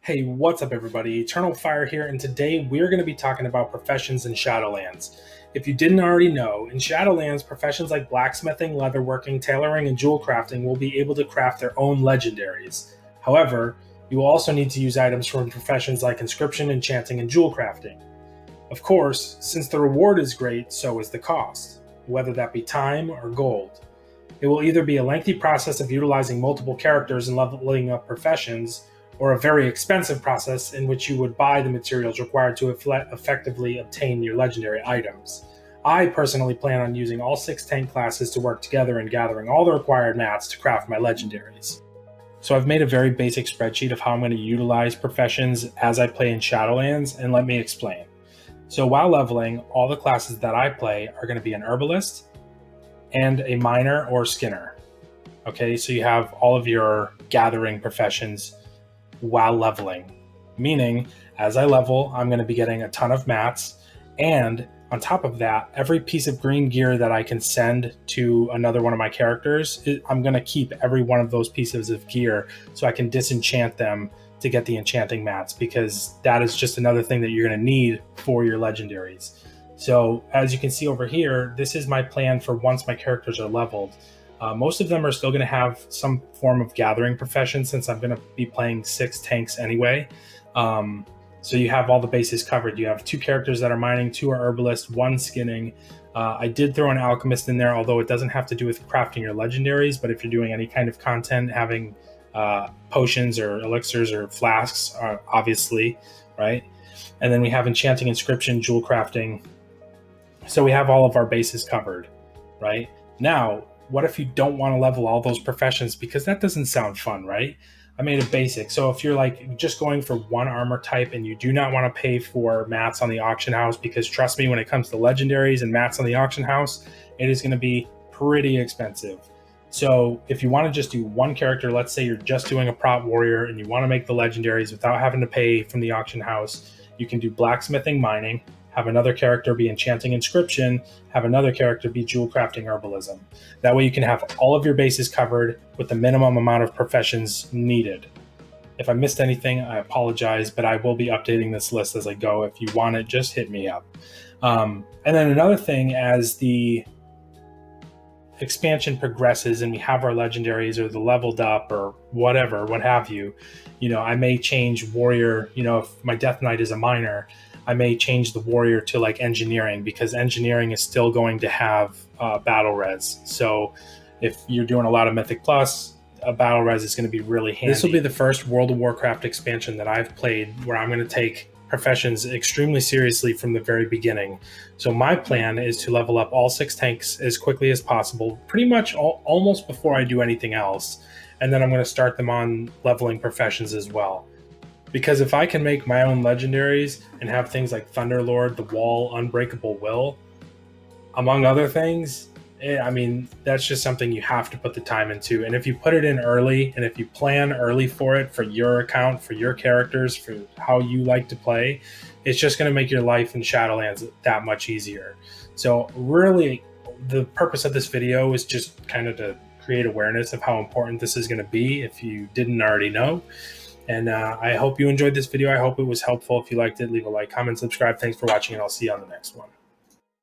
Hey, what's up everybody? Eternal Fire here, and today we're going to be talking about professions in Shadowlands. If you didn't already know, in Shadowlands, professions like blacksmithing, leatherworking, tailoring, and jewel crafting will be able to craft their own legendaries. However, you will also need to use items from professions like inscription, enchanting, and jewel crafting. Of course, since the reward is great, so is the cost, whether that be time or gold. It will either be a lengthy process of utilizing multiple characters and leveling up professions, or a very expensive process in which you would buy the materials required to effectively obtain your legendary items. I personally plan on using all 6 tank classes to work together and gathering all the required mats to craft my legendaries. So I've made a very basic spreadsheet of how I'm going to utilize professions as I play in Shadowlands, and let me explain. So while leveling, all the classes that I play are going to be an herbalist and a miner or skinner. Okay, so you have all of your gathering professions while leveling, meaning as I level, I'm going to be getting a ton of mats, and on top of that, every piece of green gear that I can send to another one of my characters, I'm going to keep every one of those pieces of gear so I can disenchant them to get the enchanting mats, because that is just another thing that you're going to need for your legendaries. So as you can see over here, this is my plan for once my characters are leveled. Most of them are still going to have some form of gathering profession, since I'm going to be playing 6 tanks anyway. So you have all the bases covered. You have 2 characters that are mining, 2 are herbalist, 1 skinning. I did throw an alchemist in there, although it doesn't have to do with crafting your legendaries, but if you're doing any kind of content, having potions or elixirs or flasks, obviously, right? And then we have enchanting, inscription, jewel crafting. So we have all of our bases covered, right? Now, what if you don't want to level all those professions? Because that doesn't sound fun, right? I made it basic. So if you're like just going for 1 armor type and you do not want to pay for mats on the auction house, because trust me, when it comes to legendaries and mats on the auction house, it is going to be pretty expensive. So if you want to just do 1 character, let's say you're just doing a prot warrior and you want to make the legendaries without having to pay from the auction house, you can do blacksmithing, mining, have another character be enchanting, inscription, have another character be jewel crafting, herbalism. That way you can have all of your bases covered with the minimum amount of professions needed. If I missed anything, I apologize, but I will be updating this list as I go. If you want it, just hit me up. And then another thing, as the expansion progresses and we have our legendaries or the leveled up or whatever, what have you, I may change warrior. If my Death Knight is a miner, I may change the warrior to like engineering, because engineering is still going to have battle res. So if you're doing a lot of Mythic Plus, a battle res is going to be really handy. This will be the first World of Warcraft expansion that I've played where I'm going to take professions extremely seriously from the very beginning. So my plan is to level up all 6 tanks as quickly as possible, pretty much almost before I do anything else. And then I'm going to start them on leveling professions as well. Because if I can make my own legendaries and have things like Thunderlord, the Wall, Unbreakable Will, among other things, that's just something you have to put the time into. And if you put it in early, and if you plan early for it, for your account, for your characters, for how you like to play, it's just going to make your life in Shadowlands that much easier. So really, the purpose of this video is just kind of to create awareness of how important this is going to be, if you didn't already know. And I hope you enjoyed this video. I hope it was helpful. If you liked it, leave a like, comment, subscribe. Thanks for watching, and I'll see you on the next one.